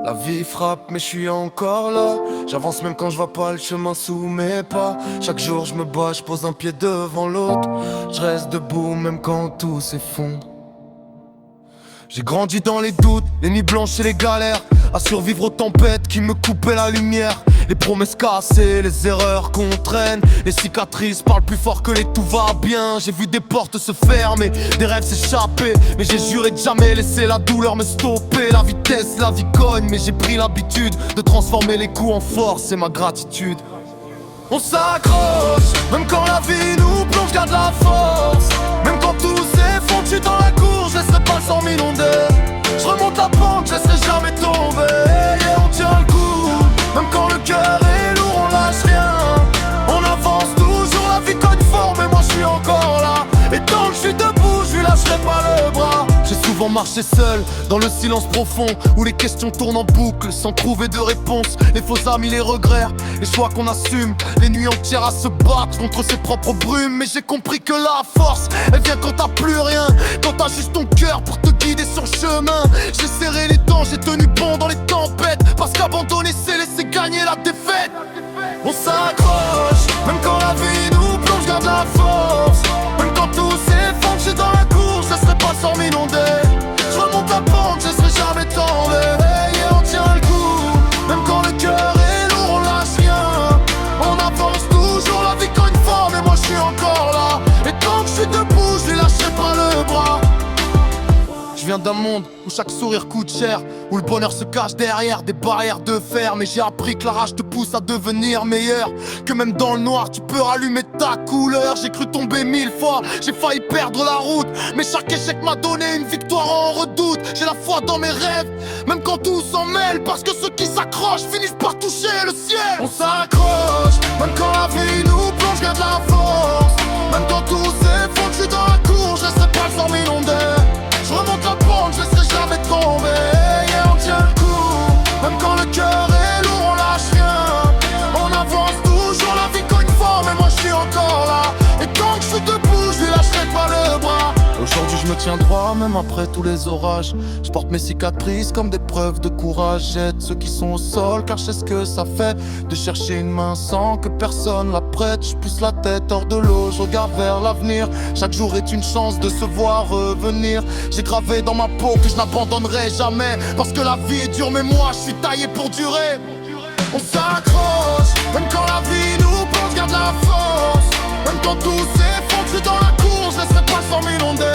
La vie frappe mais je suis encore là. J'avance même quand je vois pas le chemin sous mes pas. Chaque jour je me bats, je pose un pied devant l'autre. Je reste debout même quand tout s'effondre. J'ai grandi dans les doutes, les nuits blanches et les galères, à survivre aux tempêtes qui me coupaient la lumière. Les promesses cassées, les erreurs qu'on traîne, les cicatrices parlent plus fort que les tout va bien. J'ai vu des portes se fermer, des rêves s'échapper, mais j'ai juré de jamais laisser la douleur me stopper. La vitesse, la vie cogne, mais j'ai pris l'habitude de transformer les coups en force, c'est ma gratitude. On s'accroche, même quand la vie nous plonge, garde la force. Même quand tout s'effondre, je suis dans la course, je laisserai pas le sang m'inonder. Je remonte la pente, je laisserai jamais tomber. Et on tient le coup, même quand le cœur est lourd, on lâche rien. On avance toujours, la vie cogne fort, mais moi je suis encore là. Et tant que je suis debout, je lui lâcherai pas le bras. J'ai souvent marché seul, dans le silence profond, où les questions tournent en boucle, sans trouver de réponse. Les faux amis, les regrets, les choix qu'on assume, les nuits entières à se battre contre ses propres brumes. Mais j'ai compris que la force, elle vient quand t'as plus rien, quand t'as juste ton cœur pour te guider sur le chemin. J'ai serré les dents, j'ai tenu bon dans les tempêtes, parce qu'abandonner c'est laisser gagner la défaite. On s'accroche, même quand la vie nous plonge, garde la force. Même quand tout s'effondre, je suis dans la course, je laisserai pas le sang m'inonder. Je remonte la pente, je laisserai jamais tomber. Et on tient le coup, même quand le cœur est lourd, on lâche rien. On avance toujours, la vie cogne fort, mais moi je suis encore là. Et tant que je suis debout, je lui lâcherai pas le bras. Je viens d'un monde où chaque sourire coûte cher, où le bonheur se cache derrière des barrières de fer. Mais j'ai appris que la rage te pousse à devenir meilleur, que même dans le noir tu peux rallumer ta couleur. J'ai cru tomber 1000 fois, j'ai failli perdre la route, mais chaque échec m'a donné une victoire en redoute. J'ai la foi dans mes rêves, même quand tout s'en mêle, parce que ceux qui s'accrochent finissent par toucher le ciel. On s'accroche, même quand la vie nous plonge, garde la force. Même quand tout s'effondre, je suis dans la cour, je laisserai pas le sang m'inonder. Je remonte la pente, je laisserai jamais tomber. Et on tient le coup, même quand le cœur est lourd, on lâche rien. On avance toujours, la vie cogne fort, mais moi je suis encore là. Et tant que je suis debout, je lui lâcherai pas le bras. Aujourd'hui je me tiens droit, même après tous les orages. Je porte mes cicatrices comme des preuves de courage. J'aide ceux qui sont au sol, car je sais ce que ça fait de chercher une main sans que personne la prête. Je pousse la tête hors de l'eau, je regarde vers l'avenir. Chaque jour est une chance de se voir revenir. J'ai gravé dans ma peau que je n'abandonnerai jamais, parce que la vie est dure mais moi je suis taillé pour durer. On s'accroche, même quand la vie nous plonge, garde la force. Même quand tout s'effondre, je suis dans la course, je laisserai pas le sang m'inonder.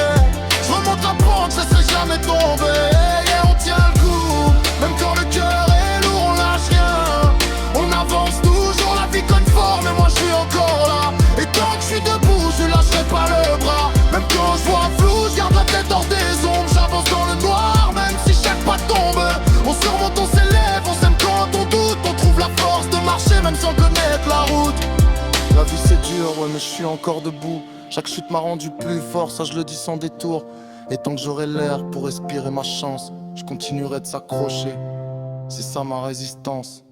Je remonte la pente, je laisserai jamais tomber. Et on tient le coup, même quand le cœur est lourd, on lâche rien. On avance toujours, la vie cogne fort, mais moi je suis encore là. Et tant que je suis debout, je lâcherai pas le bras. Même quand je vois flou, je garde la tête hors des ombres. J'avance dans le noir, même si chaque pas tombe. On surmonte, on s'élève, on s'aime quand on doute. On trouve la force de marcher même sans connaître la route. La vie c'est dur, ouais mais je suis encore debout. Chaque chute m'a rendu plus fort, ça je le dis sans détour. Et tant que j'aurai l'air pour respirer ma chance, je continuerai de s'accrocher. C'est ça ma résistance.